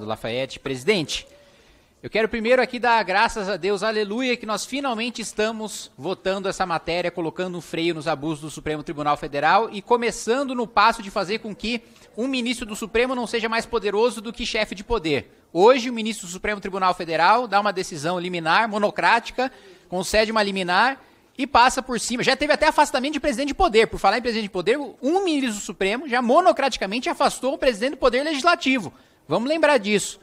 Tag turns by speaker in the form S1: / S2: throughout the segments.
S1: Lafayette. Presidente, eu quero primeiro aqui dar graças a Deus, aleluia, que nós finalmente estamos votando essa matéria, colocando um freio nos abusos do Supremo Tribunal Federal e começando no passo de fazer com que um ministro do Supremo não seja mais poderoso do que chefe de poder. Hoje, o ministro do Supremo Tribunal Federal dá uma decisão liminar, monocrática, concede uma liminar e passa por cima. Já teve até afastamento de presidente de poder. Por falar em presidente de poder, um ministro do Supremo já monocraticamente afastou o presidente do Poder Legislativo. Vamos lembrar disso,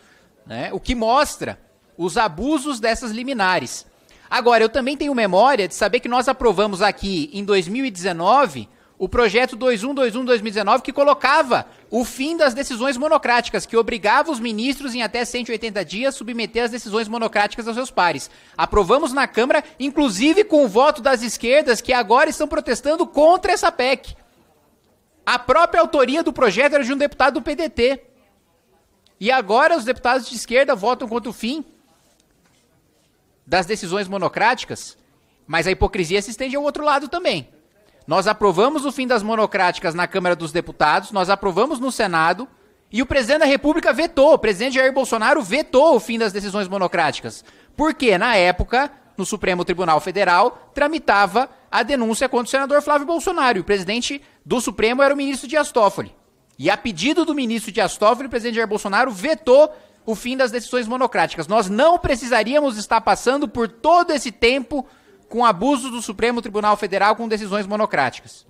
S1: né? O que mostra os abusos dessas liminares. Agora, eu também tenho memória de saber que nós aprovamos aqui em 2019 o projeto 2121/2019 que colocava o fim das decisões monocráticas, que obrigava os ministros em até 180 dias a submeter as decisões monocráticas aos seus pares. Aprovamos na Câmara, inclusive com o voto das esquerdas, que agora estão protestando contra essa PEC. A própria autoria do projeto era de um deputado do PDT. E agora os deputados de esquerda votam contra o fim das decisões monocráticas, mas a hipocrisia se estende ao outro lado também. Nós aprovamos o fim das monocráticas na Câmara dos Deputados, nós aprovamos no Senado, e o presidente da República vetou, o presidente Jair Bolsonaro vetou o fim das decisões monocráticas. Porque, na época, no Supremo Tribunal Federal, tramitava a denúncia contra o senador Flávio Bolsonaro, e o presidente do Supremo era o ministro Dias Toffoli. E a pedido do ministro Dias Toffoli, o presidente Jair Bolsonaro vetou o fim das decisões monocráticas. Nós não precisaríamos estar passando por todo esse tempo com abusos do Supremo Tribunal Federal com decisões monocráticas.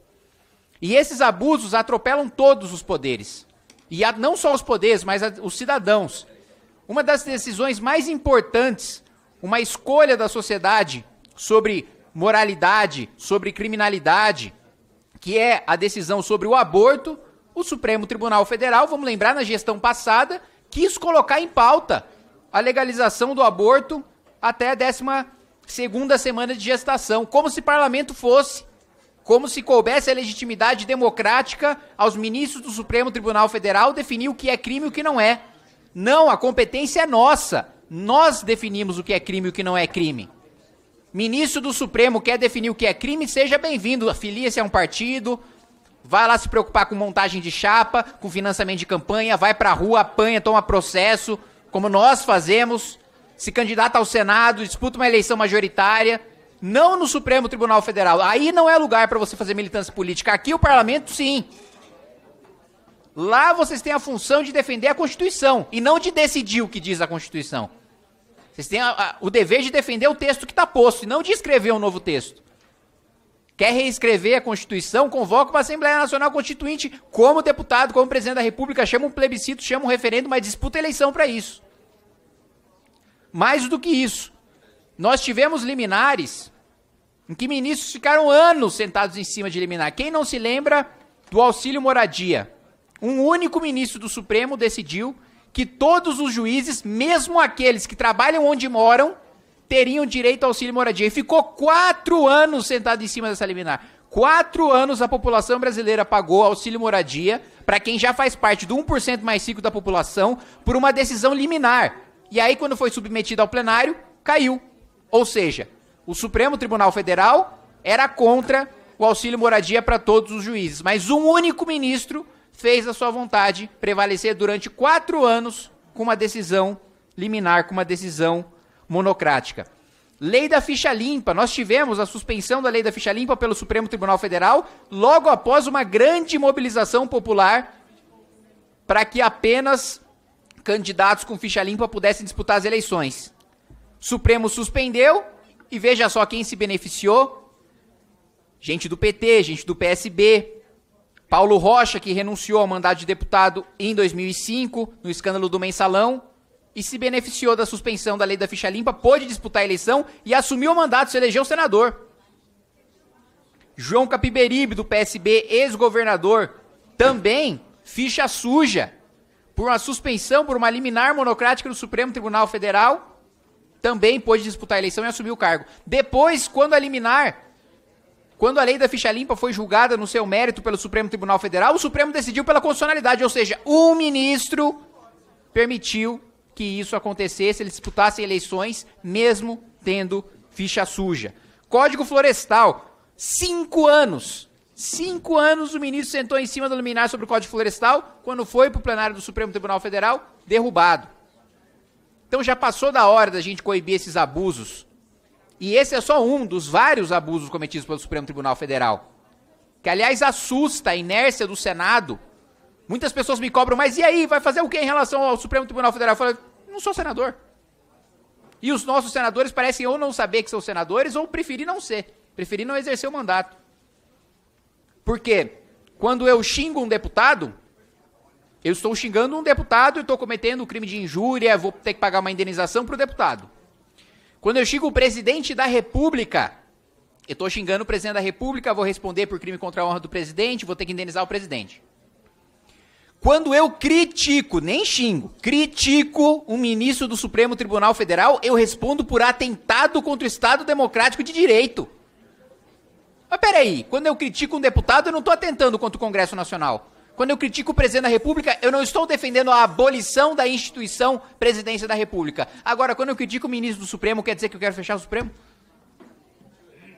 S1: E esses abusos atropelam todos os poderes. E não só os poderes, mas os cidadãos. Uma das decisões mais importantes, uma escolha da sociedade sobre moralidade, sobre criminalidade, que é a decisão sobre o aborto, o Supremo Tribunal Federal, vamos lembrar, na gestão passada, quis colocar em pauta a legalização do aborto até a 12ª semana de gestação, como se parlamento fosse, como se coubesse a legitimidade democrática aos ministros do Supremo Tribunal Federal definir o que é crime e o que não é. Não, a competência é nossa. Nós definimos o que é crime e o que não é crime. Ministro do Supremo quer definir o que é crime, seja bem-vindo, afilia-se a um partido, vai lá se preocupar com montagem de chapa, com financiamento de campanha, vai pra rua, apanha, toma processo, como nós fazemos, se candidata ao Senado, disputa uma eleição majoritária, não no Supremo Tribunal Federal. Aí não é lugar para você fazer militância política. Aqui o parlamento, sim. Lá vocês têm a função de defender a Constituição e não de decidir o que diz a Constituição. Vocês têm o dever de defender o texto que está posto e não de escrever um novo texto. Quer reescrever a Constituição, convoca uma Assembleia Nacional Constituinte como deputado, como presidente da República, chama um plebiscito, chama um referendo, mas disputa eleição para isso. Mais do que isso, nós tivemos liminares em que ministros ficaram anos sentados em cima de liminar. Quem não se lembra do auxílio moradia? Um único ministro do Supremo decidiu que todos os juízes, mesmo aqueles que trabalham onde moram, teriam direito ao auxílio moradia. E ficou 4 anos sentado em cima dessa liminar. 4 anos a população brasileira pagou auxílio moradia para quem já faz parte do 1% mais rico da população por uma decisão liminar. E aí, quando foi submetido ao plenário, caiu. Ou seja, o Supremo Tribunal Federal era contra o auxílio moradia para todos os juízes. Mas um único ministro fez a sua vontade prevalecer durante 4 anos com uma decisão liminar, com uma decisão monocrática. Lei da ficha limpa. Nós tivemos a suspensão da lei da ficha limpa pelo Supremo Tribunal Federal logo após uma grande mobilização popular para que apenas candidatos com ficha limpa pudessem disputar as eleições. O Supremo suspendeu e veja só quem se beneficiou. Gente do PT, gente do PSB, Paulo Rocha, que renunciou ao mandato de deputado em 2005, no escândalo do Mensalão, e se beneficiou da suspensão da lei da ficha limpa, pôde disputar a eleição e assumiu o mandato, se elegeu senador. João Capiberibe, do PSB, ex-governador, também ficha suja, por uma suspensão, por uma liminar monocrática do Supremo Tribunal Federal, também pôde disputar a eleição e assumiu o cargo. Depois, quando a lei da ficha limpa foi julgada no seu mérito pelo Supremo Tribunal Federal, o Supremo decidiu pela constitucionalidade, ou seja, um ministro permitiu que isso acontecesse, eles disputassem eleições, mesmo tendo ficha suja. Código Florestal, 5 anos 5 anos o ministro sentou em cima do liminar sobre o Código Florestal, quando foi para o plenário do Supremo Tribunal Federal, derrubado. Então já passou da hora da gente coibir esses abusos. E esse é só um dos vários abusos cometidos pelo Supremo Tribunal Federal. Que, aliás, assusta a inércia do Senado. Muitas pessoas me cobram, mas e aí, vai fazer o que em relação ao Supremo Tribunal Federal? Eu falo, não sou senador. E os nossos senadores parecem ou não saber que são senadores ou preferir não ser. Preferir não exercer o mandato. Porque quando eu xingo um deputado, eu estou xingando um deputado e estou cometendo um crime de injúria, vou ter que pagar uma indenização para o deputado. Quando eu xingo o presidente da República, eu estou xingando o presidente da República, vou responder por crime contra a honra do presidente, vou ter que indenizar o presidente. Quando eu critico, nem xingo, critico um ministro do Supremo Tribunal Federal, eu respondo por atentado contra o Estado Democrático de Direito. Mas peraí, quando eu critico um deputado, eu não estou atentando contra o Congresso Nacional. Quando eu critico o presidente da República, eu não estou defendendo a abolição da instituição Presidência da República. Agora, quando eu critico o ministro do Supremo, quer dizer que eu quero fechar o Supremo?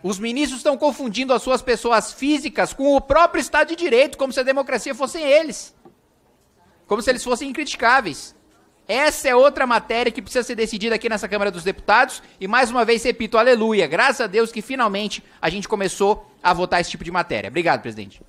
S1: Os ministros estão confundindo as suas pessoas físicas com o próprio Estado de Direito, como se a democracia fossem eles. Como se eles fossem incriticáveis. Essa é outra matéria que precisa ser decidida aqui nessa Câmara dos Deputados. E mais uma vez, repito, aleluia. Graças a Deus que finalmente a gente começou a votar esse tipo de matéria. Obrigado, presidente.